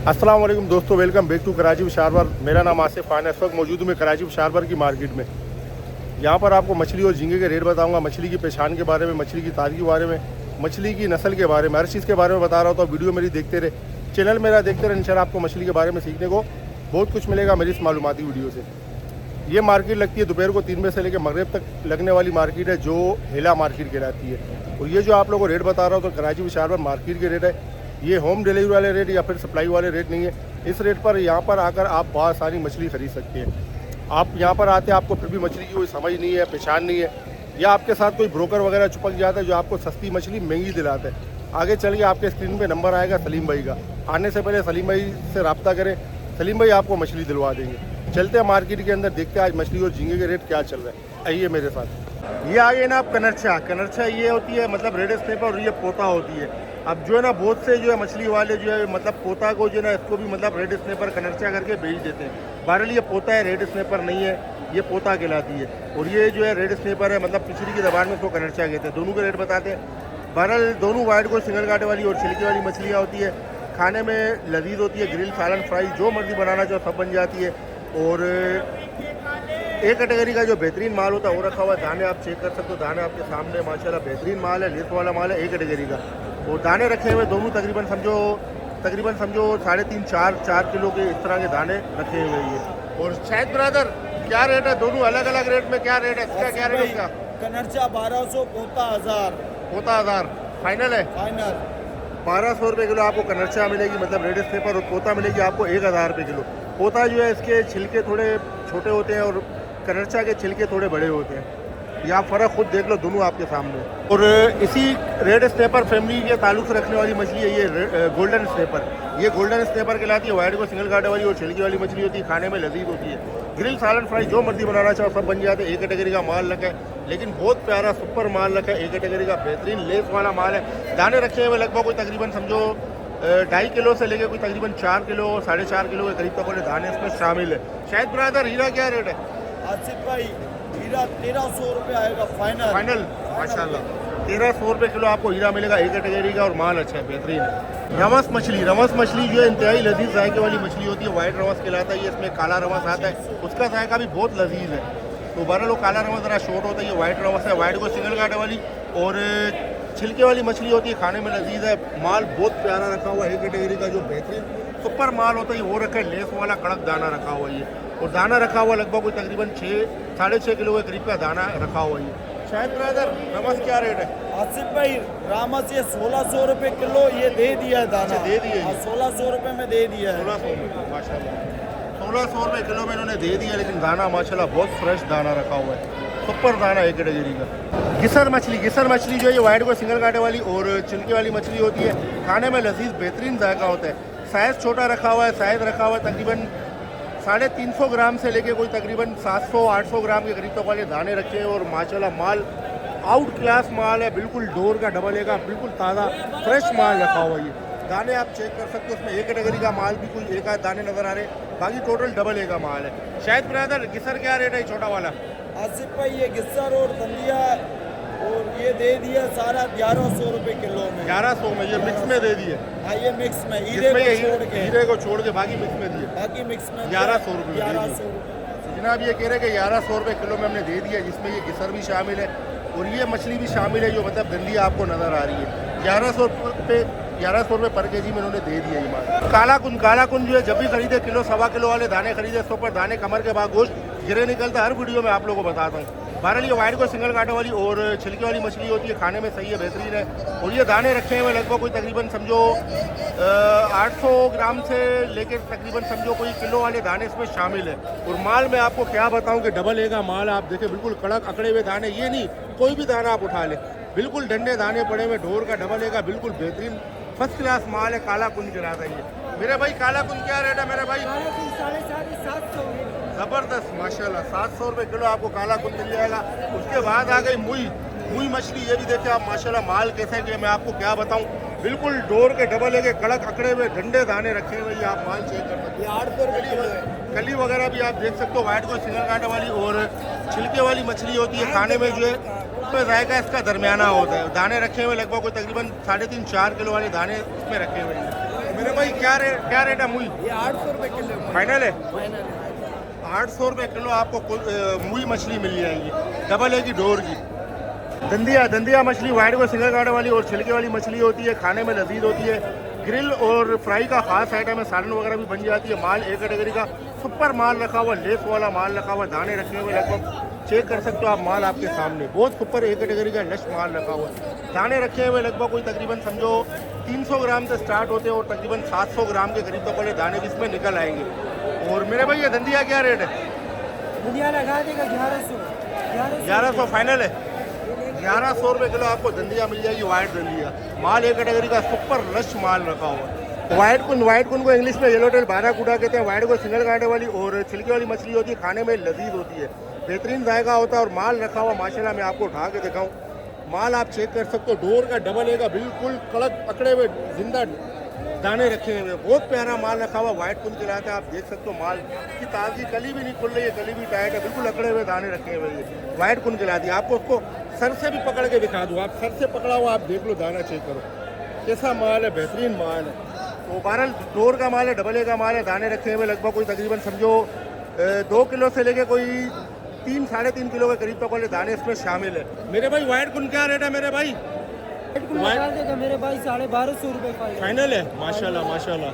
अस्सलाम वालेकुम दोस्तों, welcome back to Karachi fish harbour. मेरा नाम आसिफ खान है। इस वक्त मौजूद हूँ मैं कराची फिश हार्बर की मार्केट में। यहाँ पर आपको मछली और झींगे के रेट बताऊँगा, मछली की पहचान के बारे में, मछली की तारीख के बारे में, मछली की नस्ल के बारे में, हर चीज़ के बारे में बता रहा हूँ। तो वीडियो मेरी देखते रहे, चैनल मेरा देखते रहे। इंशाल्लाह आपको मछली के बारे में सीखने को बहुत कुछ मिलेगा मेरी इस मालूमाती वीडियो से। ये मार्केट लगती है दोपहर को 3 बजे से लेकर मगरिब तक लगने वाली मार्केट है, जो हेला मार्केट कहलाती है। और ये जो आप लोगों को रेट बता रहा हूँ तो कराची फिश हार्बर मार्केट के रेट है। ये होम डिलीवरी वाले रेट या फिर सप्लाई वाले रेट नहीं है। इस रेट पर यहाँ पर आकर आप बहुत सारी मछली खरीद सकते हैं। आप यहाँ पर आते हैं, आपको फिर भी मछली की कोई समझ नहीं है, पहचान नहीं है, या आपके साथ कोई ब्रोकर वगैरह चिपक जाता है जो आपको सस्ती मछली महंगी दिलाता है। आगे चल के आपके स्क्रीन पे नंबर आएगा सलीम भाई का। आने से पहले सलीम भाई से रब्ता करें, सलीम भाई आपको मछली दिलवा देंगे। चलते हैं मार्केट के अंदर, देखते हैं आज मछली और झींगे के रेट क्या चल रहा है। आइए मेरे साथ। ये आइए ना आप कनरछा। कनरछा ये होती है मतलब रेड स्नेपर, और ये पोता होती है। अब जो है ना बहुत से जो है मछली वाले जो है मतलब पोता को जो है ना इसको भी मतलब रेड स्नेपर कनरछा करके बेच देते हैं। बहरहाल ये पोता है, रेड स्नेपर नहीं है, ये पोता कहलाती है। और ये जो है रेड स्नेपर है, मतलब पिछड़ी की जबान में इसको कनरछा कहते हैं। दोनों के रेट बताते हैं। बहरहाल दोनों वाइट को सिंगल कांटे वाली और छिलके वाली मछलियाँ होती है। खाने में लजीज होती है, ग्रिल, सालन, फ्राई, जो मर्जी बनाना चाहो सब बन जाती है। और एक कैटेगरी का जो बेहतरीन माल होता है वो रखा हुआ है। दाने आप चेक कर सकते हो, दाने आपके सामने माशाल्लाह बेहतरीन माल है, लेस वाला माल है एक कैटेगरी का। और दाने रखे हुए दोनों तकरीबन समझो 3.5-4 किलो के इस तरह के दाने रखे हुए हैं। और शायद ब्रदर क्या रेट है? दोनों अलग अलग रेट में क्या रेट है इसका? क्या रेट है इसका? कनरचा 1200, पोता 1000। पोता 1000 फाइनल है। फाइनल 1200 रुपये किलो आपको कनरचा मिलेगी, मतलब रेड स्नेपर। और पोता मिलेगी आपको 1000 रुपये किलो। पोता जो है इसके छिलके थोड़े छोटे होते हैं और कनरचा के छिलके थोड़े बड़े होते हैं। यहाँ फ़र्क खुद देख लो, दोनों आपके सामने। और इसी रेड स्नेपर फैमिली के ताल्लुक से रखने वाली मछली है ये गोल्डन स्नेपर। ये गोल्डन स्नेपर कहलाती है। वाइट को सिंगल कांटे वाली और छिलकी वाली मछली होती है, खाने में लजीज होती है। ग्रिल, सालन, फ्राई जो मर्जी बनाना चाहो सब बन जाते हैं। एक कैटेगरी का माल रखा है, लेकिन बहुत प्यारा सुपर माल रखा है। एक कैटेगरी का बेहतरीन लेस वाला माल है। दाने रखे हुए लगभग कोई तकरीबन समझो 2.5 किलो से लेकर कोई तकरीबन 4 किलो 4.5 किलो के करीब तक वाले दाने इसमें शामिल है। शायद ब्रदर हीरा क्या रेट है? आसिफ भाई हीरा 1300 रुपये आएगा फाइनल। फाइनल माशाल्लाह 1300 रुपये किलो आपको हीरा मिलेगा, एक कैटेगरी का। और माल अच्छा है, बेहतरीन है। रवस मछली जो है इंतहाई लजीज जायके वाली मछली होती है। वाइट रवस कहलाता है ये। इसमें काला रवस आता है, उसका जायका भी बहुत लजीज है। तो बहरहाल वो काला रवस ज़रा शॉर्ट होता है, ये वाइट रवस है। वाइट को सिंगल कांटे वाली और छिलके वाली मछली होती है, खाने में लजीज है। माल बहुत प्यारा रखा हुआ है। एक कैटेगरी का जो बेहतरीन सुपर माल होता है वो रखा है। लेस वाला कड़क दाना रखा हुआ है। और दाना रखा हुआ लगभग कोई तकरीबन 6-6.5 किलो के करीब का दाना रखा हुआ है। शायद ब्रदर रमस क्या रेट है? आसिफ भाई रामस ये 1600 रुपये किलो ये दे दिया है दाना। दे दिए 1600 रुपये में दे दिया है। 1600 में माशाल्लाह 1600 रुपये किलो में इन्होंने दे दिया। लेकिन दाना माशाल्लाह बहुत फ्रेश दाना रखा हुआ है, सुपर दाना एक कैटेगरी का। गिसर मछली जो है ये वाइट को सिंगल कांटे वाली और छिलके वाली मछली होती है। खाने में लजीज बेहतरीन जायका होता है। साइज़ छोटा रखा हुआ है, साइज़ रखा हुआ है तकरीबन 350 ग्राम से लेके कोई तकरीबन 700-800 ग्राम के करीब तक वाले दाने रखे हैं। और माशाल्लाह माल आउट क्लास माल है, बिल्कुल डोर का डबल ए का बिल्कुल ताज़ा फ्रेश माल रखा हुआ है। दाने आप चेक कर सकते हो, उसमें एक कैटेगरी का माल भी कोई एक आध दाने नज़र आ रहे, बाकी टोटल डबल ए का माल है। शायद ब्रदर गिसर क्या रेट है छोटा वाला? आसिफ भाई ये गिस्सर और दंदिया और ये दे दिया सारा 1100 रुपये किलो में। 1100 में ये मिक्स में दे दिए। हाँ ये मिक्स में हीरे को छोड़ के बाकी मिक्स में दिए। बाकी मिक्स में 1100 रुपये। 1100 जनाब ये कह रहे हैं कि 1100 रुपये किलो में हमने दे दिया, जिसमें ये गिसर भी शामिल है और ये मछली भी शामिल है जो मतलब गंदी आपको नज़र आ रही है। 1100 रुपये पर केजी में इन्होंने दे दिया ये माल। काला कुन जो है जब भी खरीदे किलो सवा किलो वाले दाने खरीदे, इसके ऊपर दाने कमर के बाद गोश्त गिरे निकलता है। हर वीडियो में आप लोगों को बताता हूँ। बहरहाल ये वाइट को सिंगल कांटे वाली और छिलके वाली मछली होती है, खाने में सही है, बेहतरीन है। और ये दाने रखे हुए लगभग कोई तकरीबन समझो 800 ग्राम से लेकर तकरीबन समझो कोई किलो वाले दाने इसमें शामिल है। और माल में आपको क्या बताऊं कि डबल ए का माल आप देखें, बिल्कुल कड़क अकड़े हुए दाने। ये नहीं कोई भी दाना आप उठा ले, बिल्कुल डंडे दाने पड़े हुए, ढोर का डबल ए का बिल्कुल बेहतरीन फर्स्ट क्लास माल है। काला कुंज कहलाता है ये। मेरे भाई काला कुंज क्या रेट है मेरे भाई? 750 ज़बरदस्त माशाल्लाह 700 रुपये किलो आपको काला कुंज मिल जाएगा। उसके बाद आ गई मुई मछली। ये भी देखिए आप माशाल्लाह माल कैसे कि मैं आपको क्या बताऊं, बिल्कुल डोर के डबल के कड़क अकड़े हुए डंडे दाने रखे हुए। ये आप माल चेक कर सकते हैं। 800 रुपये किलो है। कली वगैरह भी आप देख सकते हो। वाइट को सिंगल कांटे वाली और छिलके वाली मछली होती है। खाने में जो है उसमें जायका इसका दरमियाना होता है। दाने रखे हुए लगभग कोई तकरीबन 3.5-4 किलो वाले दाने इसमें रखे हुए हैं। मेरे भाई क्या रेट है मूई? ये 800 रुपए किलो में फाइनल है? फाइनल है। 800 रुपये किलो आपको मूई मछली मिल जाएगी, डबल ए की डोर की। दंदिया मछली वाइट को सिंगल कांटे वाली और छिलके वाली मछली होती है, खाने में लजीज होती है। ग्रिल और फ्राई का खास आइटम है, सालन वगैरह भी बन जाती है। माल एक कैटेगरी का सुपर माल रखा हुआ, लेस वाला माल रखा हुआ, दाने रखे हुए लगभग चेक कर सकते हो आप माल आपके सामने। बहुत सुपर एक कैटेगरी का लश माल रखा हुआ, दाने रखे हुए लगभग कोई तकरीबन समझो 300 ग्राम से स्टार्ट होते हैं और तकरीबन 700 ग्राम के करीब तक वाले दाने भी इसमें निकल आएंगे। और मेरे भाई ये दंदिया क्या रेट है? दुनिया लगा देगा 1100 फाइनल है। 1100 रुपये किलो आपको दंदिया मिल जाएगी, वाइट दंदिया। माल एक कैटेगरी का सुपर लश माल रखा हुआ। वाइट कुन को इंग्लिश में येलो टेल बाराकूडा कहते हैं। वाइट को सिंगल कांटे वाली और छिलके वाली मछली होती है, खाने में लजीज होती है, बेहतरीन जायका होता है। और माल रखा हुआ माशाल्लाह, मैं आपको उठा के दिखाऊं, माल आप चेक कर सकते हो, डोर का डबल ए का बिल्कुल कड़क पकड़े हुए जिंदा दाने रखे हुए, बहुत प्यारा माल रखा हुआ। वाइट कुन खिलाते हैं, आप देख सकते हो माल की ताज़गी, कली भी नहीं खुल रही है, कली भी टाइट है, बिल्कुल अकड़े हुए दाने रखे हुए हैं। वाइट कुन खिलाती है। आपको उसको सर से भी पकड़ के दिखा दूँ, आप सर से पकड़ा हुआ आप देख लो, दाना चेक करो कैसा माल है, बेहतरीन माल है। तो बहरहाल डोर का माल है, डबल ए का माल है, दाने रखे हुए लगभग कोई तकरीबन समझो 2 किलो से लेके कोई 3-3.5 किलो के करीब तक वाले दाने इसमें शामिल है। मेरे भाई वाइट कुन क्या रेट है मेरे भाई? मेरे भाई 1250 रुपए फाइनल है। माशाल्लाह माशाल्लाह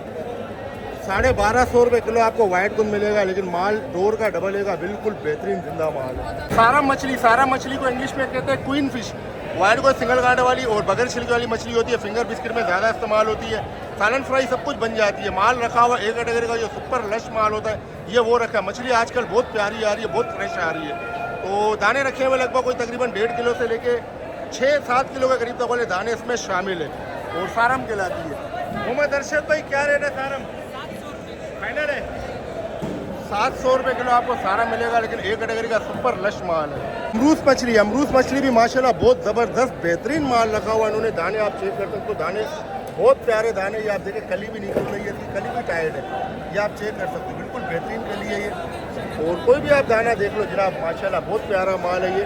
1250 रुपये किलो आपको वाइट कुन मिलेगा, लेकिन माल डोर का डबल ए का बिल्कुल बेहतरीन जिंदा माल है। सारा मछली को इंग्लिश में कहते हैं क्वीन फिश। वाइट को सिंगल कांटे वाली और बगैर छिलके वाली मछली होती है, फिंगर बिस्किट में ज़्यादा इस्तेमाल होती है, सालन फ्राई सब कुछ बन जाती है। माल रखा हुआ एक कैटेगरी का जो सुपर लश माल होता है, ये वो रखा है। मछली आजकल बहुत प्यारी आ रही है, बहुत फ्रेश आ रही है। तो दाने रखे हुए लगभग कोई तकरीबन 1.5 किलो से लेके 6-7 किलो के करीब तक वाले दाने इसमें शामिल है और सारम कहलाती है। मोहम्मद अरशद भाई क्या रेट है सारम? फाइनल है 700 रुपये किलो आपको सारा मिलेगा, लेकिन एक कैटेगरी का सुपर लश माल है। अमरूस मछली भी माशाल्लाह बहुत ज़बरदस्त बेहतरीन माल रखा हुआ इन्होंने। दाने आप चेक कर सकते हो, दाने बहुत प्यारे दाने, ये आप देखें कली भी निकल रही है, कली भी टाइट है, ये आप चेक कर सकते हो, बिल्कुल बेहतरीन कली है ये। और कोई भी आप दाना देख लो जनाब, माशाल्लाह बहुत प्यारा माल है ये,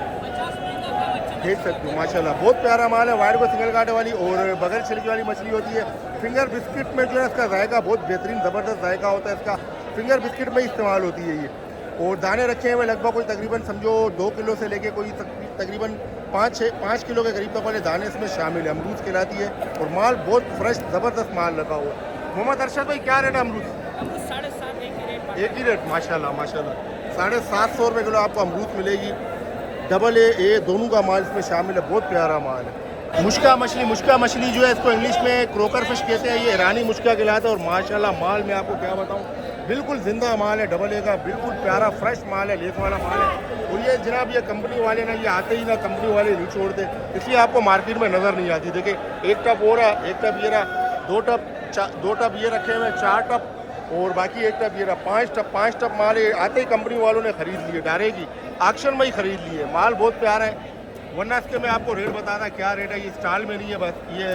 देख सकते हो माशाल्लाह बहुत प्यारा माल है। वाइट को सिंगल कांटे वाली और बगैर छिलके वाली मछली होती है। फिंगर बिस्किट में जो है इसका जायका बहुत बेहतरीन ज़बरदस्त जायका होता है इसका, फिंगर बिस्किट में इस्तेमाल होती है ये। और दाने रखे हुए लगभग कोई तकरीबन समझो 2 किलो से लेके कोई तकरीबन 5 किलो के करीब तक वाले दाने इसमें शामिल है। अमरूद कहलाती है और माल बहुत फ्रेश ज़बरदस्त माल रखा हुआ है। मोहम्मद अरशद भाई क्या रेट है अमरूद? 7.5 एक ही रेट माशाल्लाह 750 रुपये किलो आपको अमरूद मिलेगी, डबल ए दोनों का माल इसमें शामिल है, बहुत प्यारा माल है। मुश्का मछली जो है इसको इंग्लिश में क्रोकर फिश कहते हैं, ये ईरानी मुश्का कहलाता है। और माशाल्लाह माल मैं आपको क्या बताऊँ, बिल्कुल जिंदा माल है, डबल ए का बिल्कुल प्यारा फ्रेश माल है, लेस वाला माल है। और ये जनाब ये कंपनी वाले ना, ये आते ही ना कंपनी वाले नहीं छोड़ते, इसलिए आपको मार्केट में नज़र नहीं आती। देखिए एक टप हो रहा, एक टप ये रहा, 2 टप ये रखे हुए, 4 टप और बाकी एक टप ये रहा, 5 टप माल आते ही कंपनी वालों ने खरीद लिए, डायरेक्ट ऑक्शन में ही खरीद लिए। माल बहुत प्यारा है, वरना इसके मैं आपको रेट बताता क्या रेट है, ये स्टॉल में नहीं है, बस ये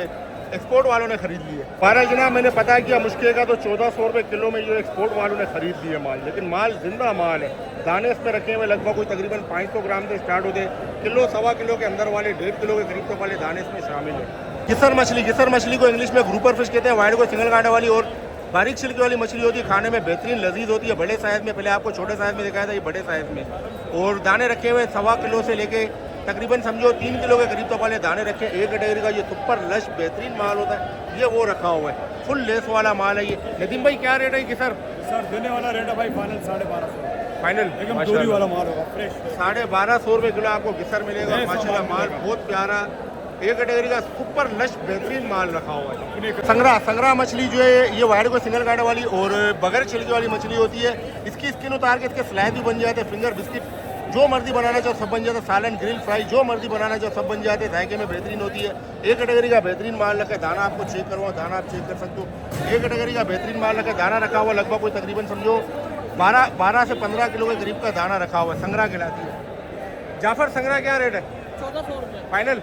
एक्सपोर्ट वालों ने खरीद लिए। 12 जनाब मैंने पता किया मुश्किल का तो 1400 रुपये किलो में जो एक्सपोर्ट वालों ने खरीद लिए माल, लेकिन माल जिंदा माल है। दाने इस पर रखे हुए लगभग कोई तकरीबन 500 ग्राम से स्टार्ट होते, किलो सवा किलो के अंदर वाले 1.5 किलो के करीब तक वाले दाने इसमें शामिल है। गिसर मछली को इंग्लिश में ग्रुपर फिश कहते हैं। वाइट को सिंगल कांटे वाली और बारीक छिलके वाली मछली होती है, खाने में बेहतरीन लजीज होती है, बड़े साइज़ में। पहले आपको छोटे साइज़ में दिखाया था, ये बड़े साइज़ में। और दाने रखे हुए सवा किलो से लेके तकरीबन समझो 3 किलो के करीब तक वाले दाने रखे। एक कैटेगरी का ये सुपर लश बेहतरीन माल होता है, ये वो रखा हुआ है, फुल लेस वाला माल है ये। नदीम भाई क्या रेट है कि सर देने वाला रेट है भाई फाइनल 1250 फाइनल एकदम वाला माल होगा फ्रेश। 1250 रुपये किलो आपको गिसर मिलेगा, माशाल्लाह माल बहुत प्यारा, एक कैटेगरी का सुपर लश बेहतरीन माल रखा हुआ है। संगरा मछली जो है ये वाइट को सिंगल कांटे वाली और बगैर छिलके वाली मछली होती है। इसकी स्किन उतार के इसके स्लाइस भी बन जाते हैं, फिंगर बिस्किट जो मर्जी बनाना चाहो सब बन जाता है, सालन ग्रिल फ्राई जो मर्जी बनाना चाहो सब बन जाते हैं, जायके में बेहतरीन होती है। एक कैटेगरी का बेहतरीन माल रखा है। दाना आपको चेक करवाओ, दाना आप चेक कर सकते हो, एक कैटेगरी का बेहतरीन माल रखा है। दाना रखा हुआ लगभग कोई तकरीबन समझो 12 से 15 किलो के करीब का दाना रखा हुआ है, संगरा कहलाती है। जाफर संगरा क्या रेट है? 1400 रुपये फाइनल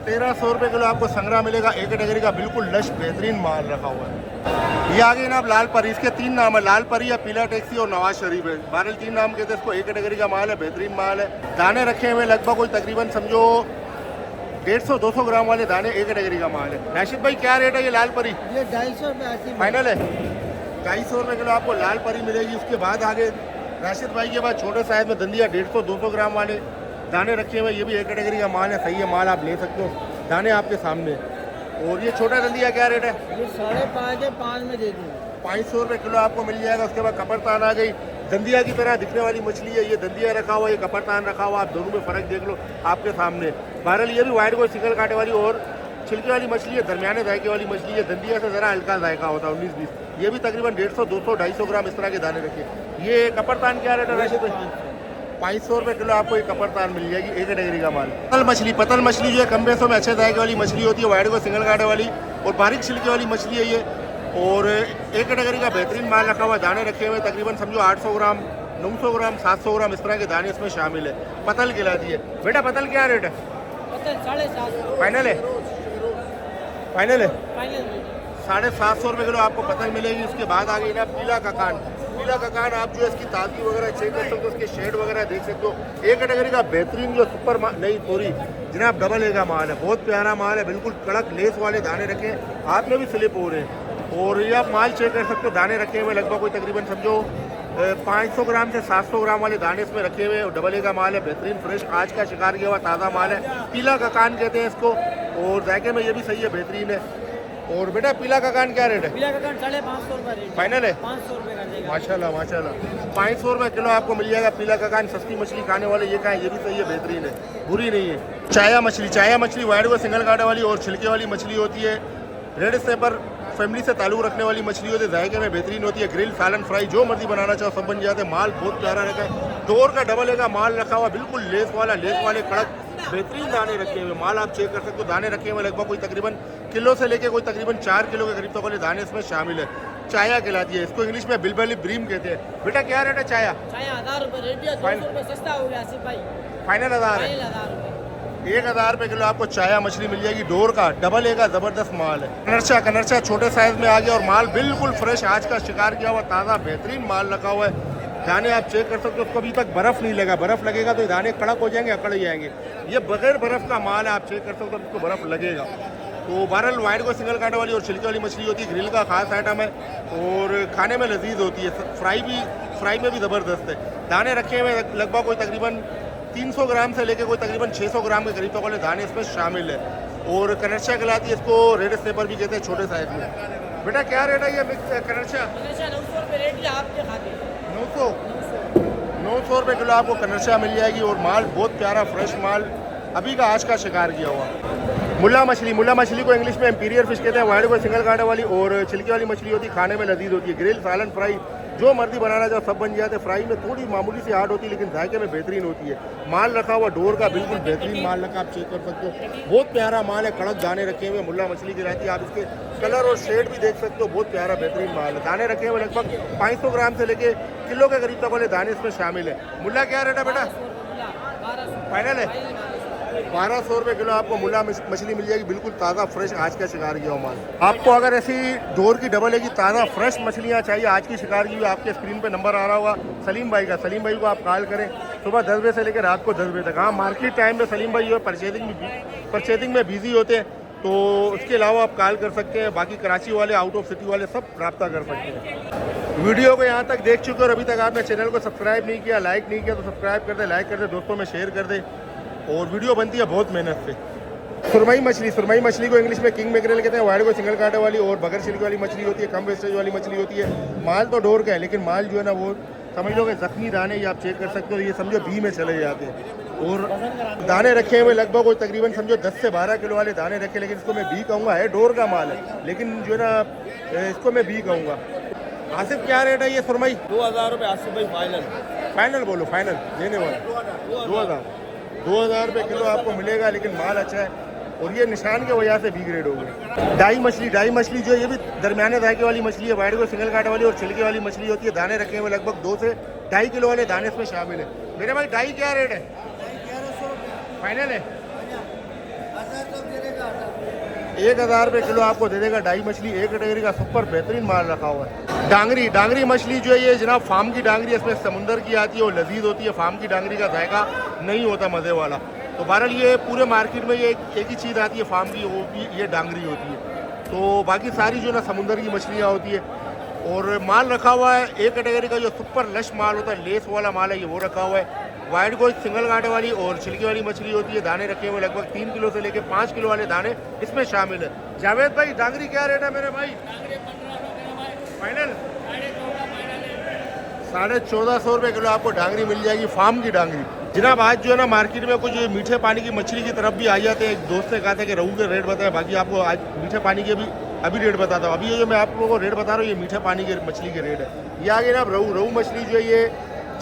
1300 रुपये किलो आपको संगरा मिलेगा, एक कैटेगरी का बिल्कुल लश बेहतरीन माल रखा हुआ है। ये आगे जनाब लाल परी, इसके 3 नाम है, लाल परी या पीला टैक्सी और नवाज शरीफ है, 3 नाम कहते हैं इसको। एक कैटेगरी का माल है, बेहतरीन माल है। दाने रखे हुए लगभग कोई तकरीबन समझो 150-200 ग्राम वाले दाने एक कैटेगरी का माल है। राशिद भाई क्या रेट है ये लाल परी? ये 250 रुपये आती फाइनल है 250 रुपये किलो आपको लाल परी मिलेगी। उसके बाद आगे राशिद भाई के पास छोटे साइज में दंदिया 150-200 ग्राम वाले दाने रखे हुए, ये भी एक कैटेगरी का माल है। सही है माल, आप ले सकते हो, दाने आपके सामने। और ये छोटा दंदिया क्या रेट है? ये 5.5 है, 5 में दे दूँ। 500 रुपये किलो आपको मिल जाएगा। उसके बाद कपरतान आ गई, दंदिया की तरह दिखने वाली मछली है। ये दंदिया रखा हुआ है, ये कपरतान रखा हुआ, आप दोनों में फ़र्क देख लो आपके सामने। बहरहाल ये भी वाइट को सिंगल कांटे वाली और छिलके वाली मछली है, दरमियाने जायके वाली मछली है। दंदिया से ज़रा हल्का जायका होता है 19-20। ये भी तकरीबन 150, 200, 250 ग्राम इस तरह के दाने रखे। ये कपरतान क्या रेट है राशिद भाई? 500 रुपये किलो आपको ये कपरतान मिल जाएगी, एक कैटेगरी का माल। पतल मछली जो है कम पैसों में अच्छे जायके वाली मछली होती है, वाइट को सिंगल कांटे वाली और बारीक छिलके वाली मछली है ये। और एक कैटेगरी का बेहतरीन माल रखा हुआ, दाने रखे हुए तकरीबन समझो 800 ग्राम, 900 ग्राम, 700 ग्राम इस तरह के दाने इसमें शामिल है। पतल कहलाती है। बेटा पतल क्या रेट है? पतल 750। फाइनल है? फाइनल है फाइनल 750 रुपये किलो आपको पतल मिलेगी। उसके बाद आ गई ना पीला ककान। पीला ककान आप जो है इसकी ताजगी वगैरह चेक कर सकते हो, उसके शेड वगैरह देख सकते हो। एक कैटेगरी का बेहतरीन जो सुपर नहीं सॉरी जनाब डबल ए का माल है, बहुत प्यारा माल है, बिल्कुल कड़क लेस वाले दाने रखे हैं, हाथ में भी स्लिप हो रहे हैं। और ये आप माल चेक कर सकते हो, दाने रखे हुए लगभग कोई तकरीबन समझो 500 ग्राम से 700 ग्राम वाले दाने इसमें रखे हुए। डबल ए का माल है, बेहतरीन फ्रेश आज का शिकार किया हुआ ताज़ा माल है। पीला ककान कहते हैं इसको, और जायके में ये भी सही है, बेहतरीन है। और बेटा पीला ककान क्या रेट है? पीला ककान 550 रुपये रेट। फाइनल है? 500 रुपये का देगा। माशाल्लाह माशाल्लाह 500 रुपये किलो आपको मिल जाएगा पीला ककान। सस्ती मछली खाने वाले ये कहें, ये भी सही है, बेहतरीन है, बुरी नहीं है। चाया मछली वाइट को सिंगल कांटे वाली और छिलके वाली मछली होती है। रेड स्नैपर फैमिली से ताल्लुक रखने वाली मछली होती है, जायके में बेहतरीन होती है। ग्रिल, सालन, फ्राई जो मर्जी बनाना चाहो सब बन जाते हैं। माल बहुत प्यारा रखा है, डोर का डबल ए का माल रखा हुआ, बिल्कुल लेस वाले कड़क बेहतरीन दाने रखे हुए। माल आप चेक कर सकते हो, दाने रखे हुए लगभग कोई तकरीबन किलो से लेके कोई तकरीबन 4 किलो के करीब तक वाले दाने इसमें शामिल है। चाया कहलाती है, इसको इंग्लिश में बिलबली ब्रीम कहते हैं। बेटा क्या रेट है चाया? 1000 रुपये रेट दिया, 200 रुपये सस्ता हो गया आसिफ भाई। फाइनल 1000 है? 1000 रुपये। 1000 रुपये किलो आपको चाया मछली मिल जाएगी। डोर का डबल ए का ज़बरदस्त माल है। कनरचा छोटे साइज में आ गया और माल बिल्कुल फ्रेश आज का शिकार किया हुआ ताज़ा बेहतरीन माल रखा हुआ है। दाने आप चेक कर सकते हो, उसको अभी तक बर्फ़ नहीं लगा, बर्फ़ लगेगा तो दाने कड़क हो जाएंगे, अकड़ जाएंगे। ये बगैर बर्फ़ का माल है, आप चेक कर सकते हो, उसको बर्फ़ लगेगा। तो बहरहाल वाइट को सिंगल कांटे वाली और छिलके वाली मछली होती है, ग्रिल का खास आइटम है और खाने में लजीज होती है। फ्राई में भी ज़बरदस्त है। दाने रखे हुए लगभग कोई तकरीबन 300 ग्राम से लेकर कोई तकरीबन 600 ग्राम के करीब तक वाले दाने इसमें शामिल है। और कनरचा कहलाती है, इसको रेड स्नैपर भी कहते हैं, छोटे साइज में। बेटा क्या रेट है ये मिक्स कनरचा? 900 रुपये रेट दिया आपके खाते। 900 रुपये किलो आपको कनरचा मिल जाएगी। और माल बहुत प्यारा फ्रेश माल अभी का आज का शिकार किया हुआ। मुला मछली को इंग्लिश में इंपीरियर फिश कहते हैं, वाइट को सिंगल कांटे वाली और छिलके वाली मछली होती है, खाने में लजीज होती है। ग्रिल, सालन, फ्राई जो मर्जी बनाना चाहो सब बन जाते हैं। फ्राई में थोड़ी मामूली सी हार्ड होती है लेकिन जायके में बेहतरीन होती है। माल रखा हुआ डोर का बिल्कुल बेहतरीन माल रखा, आप चेक कर सकते हो, बहुत प्यारा माल है, कड़क दाने रखे हुए। मुला मछली की रहती है, आप इसके कलर और शेड भी देख सकते हो, बहुत प्यारा बेहतरीन माल है। दाने रखे हुए लगभग 500 ग्राम से लेके किलो के करीब तक वाले दाने इसमें शामिल है। मुला क्या रेट है बेटा? फाइनल है? 1200 रुपये किलो आपको मुला मछली मिल जाएगी, बिल्कुल ताज़ा फ्रेश आज का शिकार किया हुआ माल। आपको अगर ऐसी डोर की डबल ए की ताज़ा फ्रेश मछलियाँ चाहिए आज की शिकार की हुई, आपके स्क्रीन पे नंबर आ रहा होगा सलीम भाई का। सलीम भाई को आप कॉल करें सुबह 10 बजे से लेकर रात को 10 बजे तक। हाँ, मार्केट टाइम में सलीम भाई जो है परचेजिंग में बिजी होते हैं, तो उसके अलावा आप कॉल कर सकते हैं। बाकी कराची वाले, आउट ऑफ सिटी वाले सब रब्ता कर सकते हैं। वीडियो को यहाँ तक देख चुके हो और अभी तक आपने चैनल को सब्सक्राइब नहीं किया, लाइक नहीं किया, तो सब्सक्राइब कर दे, लाइक कर दे, दोस्तों में शेयर कर दे। और वीडियो बनती है बहुत मेहनत से। सुरमई मछली को इंग्लिश में किंग मैकरेल कहते हैं, वाइट को सिंगल कांटे वाली और बगैर छिलके वाली मछली होती है, कम वेस्टेज वाली मछली होती है। माल तो डोर का है लेकिन माल जो है ना वो समझ लो कि जख्मी दाने, ये आप चेक कर सकते हो, ये समझो बी में चले जाते हैं। और दाने रखे हुए लगभग कोई तकरीबन समझो 10 से 12 किलो वाले दाने रखे, लेकिन इसको मैं बी कहूँगा, है डोर का माल है लेकिन जो है ना इसको मैं बी कहूँगा। आसिफ क्या रेट है ये सुरमई? 2000 रुपये आसिफ भाई। फाइनल बोलो, फाइनल देने वाला 2000 रुपये किलो आपको मिलेगा, लेकिन माल अच्छा है और ये निशान के वजह से बी ग्रेड हो गई। डाई मछली जो है ये भी दरमियाने जायके वाली मछली है, वाइट को सिंगल कांटे वाली और छिलके वाली मछली होती है। दाने रखे हुए लगभग 2 से 2.5 किलो वाले दाने इसमें शामिल है। मेरे भाई डाई क्या रेट है? 1100 फाइनल है? 1000 रुपये किलो आपको दे देगा डाई मछली। एक कैटेगरी का सुपर बेहतरीन माल रखा हुआ है। डांगरी मछली जो है ये जनाब फार्म की डांगरी, इसमें समुंदर की आती है और लजीज होती है। फार्म की डांगरी का जायका नहीं होता मज़े वाला। तो बहरहाल ये पूरे मार्केट में ये एक ही चीज़ आती है फार्म की, वो भी ये डांगरी होती है। तो बाकी सारी जो ना समुंदर की मछलियाँ होती है। और माल रखा हुआ है एक कैटेगरी का जो सुपर लश माल होता है, लेस वाला माल है, ये वो रखा हुआ है। वाइट गोल्ड सिंगल कांटे वाली और छिलकी वाली मछली होती है। दाने रखे हुए लगभग 3 किलो से लेकर 5 किलो वाले दाने इसमें शामिल है। जावेद भाई डांगरी क्या रेट है मेरे भाई? फाइनल 1450 रुपये किलो आपको डांगरी मिल जाएगी, फार्म की डांगरी। जनाब आज जो है ना मार्केट में कुछ मीठे पानी की मछली की तरफ भी आ जाते हैं। एक दोस्त ने कहा था कि रहू के रेट बताए, बाकी आपको आज मीठे पानी के अभी रेट बताता हूँ। अभी ये जो मैं आप लोगों को रेट बता रहा हूँ ये मीठे पानी के मछली के रेट है। ये आगे ना रहू मछली जो है ये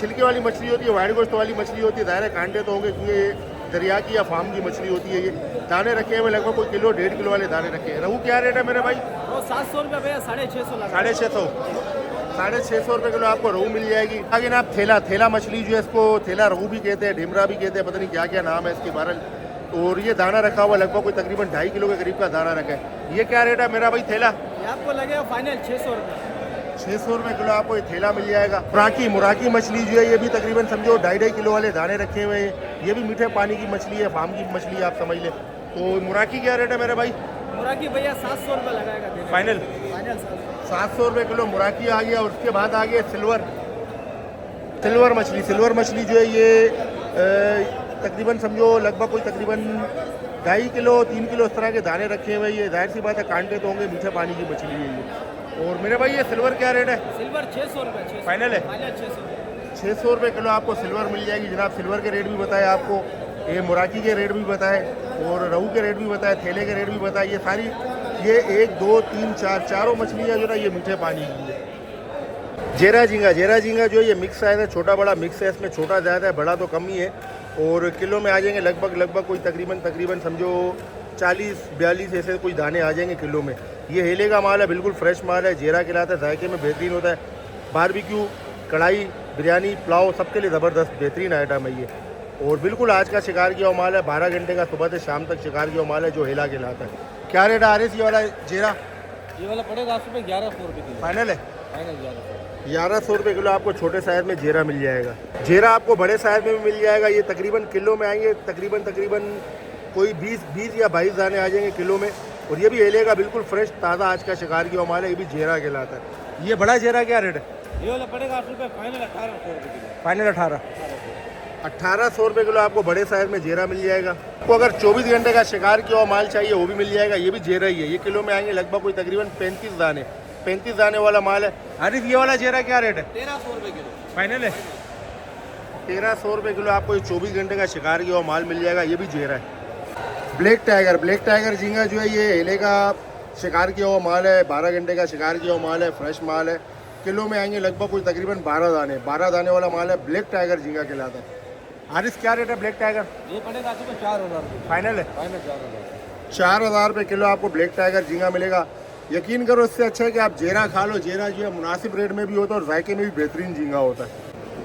छिलके वाली मछली होती है, वाइट गोश्त वाली मछली होती है। दायरे कांटे तो होंगे क्योंकि ये दरिया की या फार्म की मछली होती है। ये दाने रखे हुए लगभग कोई किलो 1.5 किलो वाले दाने रखे हैं। रहू क्या रेट है मेरे भाई? वो 700 रुपये भैया, 650 650 रुपये किलो आपको रहू मिल जाएगी। आगे ना आप थेला मछली जो है इसको थेला रहू भी कहते हैं, ढिमरा भी कहते हैं, पता नहीं क्या क्या नाम है इसके बारे। और ये दाना रखा हुआ लगभग कोई तकरीबन 2.5 किलो के करीब का दाना रखा है। ये क्या रेट है मेरा भाई थेला? ये आपको लगेगा फाइनल 600 रुपये। 600 रुपये किलो आपको ये थेला मिल जाएगा। मुराकी मछली जो है ये भी तकरीबन समझो 2.5 किलो वाले दाने रखे हुए हैं। ये भी मीठे पानी की मछली है, फार्म की मछली है, आप समझ ले। तो मुराकी क्या रेट है मेरे भाई? मुराकी भैया 700 रुपये लगाएगा फाइनल 700 रुपये किलो मुराकी आ गया। और उसके बाद आ गया सिल्वर मछली जो है ये तकरीबन समझो लगभग कोई तकरीबन 2.5 किलो 3 किलो इस तरह के दाने रखे हुए। ये जाहिर सी बात है कांटे तो होंगे, मीठे पानी की मछली है ये। और मेरे भाई ये सिल्वर क्या रेट है? सिल्वर 600 रुपये फाइनल है 600 रुपये किलो आपको सिल्वर मिल जाएगी। जनाब सिल्वर के रेट भी बताए आपको, ये मुराकी के रेट भी बताए और रहू के रेट भी बताए, थेले के रेट भी बताए। ये सारी ये 1 2 3 4 चारों मछलियाँ जो ना ये मीठे पानी की है। जेरा झींगा जो है ये मिक्स साइज है, छोटा बड़ा मिक्स है। इसमें छोटा ज़्यादा है, बड़ा तो कम ही है। और किलो में आ जाएंगे लगभग कोई तकरीबन समझो 40-42 ऐसे कोई दाने आ जाएंगे किलो में। ये हेले का माल है, बिल्कुल फ्रेश माल है, जेरा खिलाता है, जायके में बेहतरीन होता है। बारबेक्यू, कढ़ाई, बिरयानी, पुलाव सबके लिए ज़बरदस्त बेहतरीन आइटम है ये। और बिल्कुल आज का शिकार किया हुआ माल है, 12 घंटे का सुबह से शाम तक शिकार किया हुआ माल है जो हेला खिलाता है। क्या रेट आ रही है ये वाला जेरा? ये वाला पड़ेगा आपको 1100 रुपये किलो। फाइनल है 1100 रुपये किलो आपको छोटे साइज में जेरा मिल जाएगा। जेरा आपको बड़े साइज में भी मिल जाएगा। ये तकरीबन किलो में आएंगे तकरीबन कोई 20 या 22 दाने आ जाएंगे किलो में। और ये भी हेले का बिल्कुल फ्रेश ताज़ा आज का शिकार किया माल है, ये भी जेरा कहलाता है। ये बड़ा जेरा क्या रेट है? ये वाला पड़ेगा आपको फाइनल 1800 रुपये किलो। फाइनल 1800 रुपये किलो आपको बड़े साइज में जेरा मिल जाएगा। आपको अगर 24 घंटे का शिकार किया हुआ माल चाहिए वो भी मिल जाएगा। ये भी जेरा ही है। ये किलो में आएंगे लगभग कोई तकरीबन 35 दाने वाला माल है। आरिफ ये वाला जेरा क्या रेट है? 1300 रुपये किलो। फाइनल है 1300 रुपये किलो आपको ये 24 घंटे का शिकार किया हुआ माल मिल जाएगा। ये भी जेरा है। ब्लैक टाइगर झींगा जो है ये हेले का शिकार किया हुआ माल है, 12 घंटे का शिकार किया हुआ माल है, फ्रेश माल है। किलो में आएंगे लगभग कोई तकरीबन 12 दाने वाला माल है। ब्लैक टाइगर झींगा कहलाता है। हारिस क्या रेट है ब्लैक टाइगर? ये पड़ेगा आपको 4000 रुपये। फाइनल है 4000 रुपये किलो आपको ब्लैक टाइगर झींगा मिलेगा। यकीन करो इससे अच्छा है कि आप जेरा खा लो। जेरा जो है मुनासिब रेट में भी होता है और जायके में भी बेहतरीन झींगा होता है।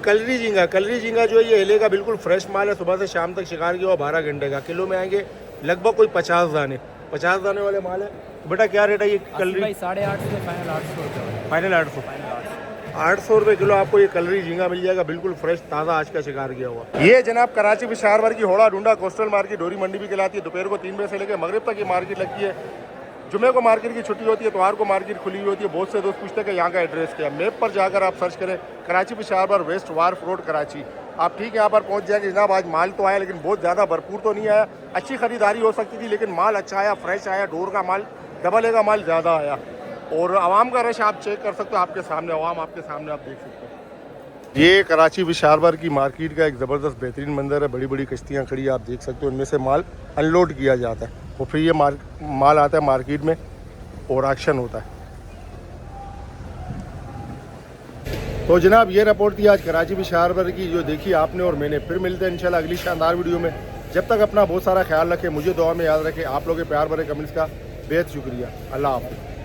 कलरी झींगा जो है ये हेले का बिल्कुल फ्रेश माल है, सुबह से शाम तक शिकार किया हुआ 12 घंटे का। किलो में आएंगे लगभग कोई 50 दाने वाले माल है। बेटा क्या रेट है ये कलरी? 850 फाइनल 800 रुपये। फाइनल 800 रुपये किलो आपको ये कलरी झींगा मिल जाएगा, बिल्कुल फ्रेश ताज़ा आज का शिकार किया हुआ। ये जनाब कराची पिशावर भर की होड़ा ढूंढा कोस्टल मार्केट डोरी मंडी भी कहलाती है। दोपहर को 3 बजे से लेकर मगरिब तक ये मार्केट लगती है। जुमे को मार्केट की छुट्टी होती है, इतवार को मार्केट खुली हुई होती है। बहुत से दोस्त पूछते हैं कि यहाँ का एड्रेस क्या है। मैप पर जाकर आप सर्च करें Karachi Peshawar west wharf road Karachi, आप ठीक यहाँ पर पहुँच जाएंगे। जनाब आज माल तो आया लेकिन बहुत ज़्यादा भरपूर तो नहीं आया। अच्छी खरीदारी हो सकती थी लेकिन माल अच्छा आया, फ्रेश आया। डोर का माल, डबल ए का माल ज़्यादा आया। और आवाम का रश आप चेक कर सकते हो, आपके सामने आवाम आपके सामने आप देख सकते हो। ये कराची पिशावर की मार्केट का एक ज़बरदस्त बेहतरीन मंजर है। बड़ी बड़ी कश्तियाँ खड़ी आप देख सकते हो, उनमें से माल अनलोड किया जाता है और फिर ये माल आता है मार्केट में और एक्शन होता है। तो जनाब ये रिपोर्ट थी आज कराची पिशावर की जो देखी आपने और मैंने। फिर मिलते हैं इंशाल्लाह अगली शानदार वीडियो में। जब तक अपना बहुत सारा ख्याल रखें, मुझे दुआ में याद रखें। आप लोगों के प्यार भरे कमेंट्स का बेहद शुक्रिया। अल्लाह हाफ़िज़।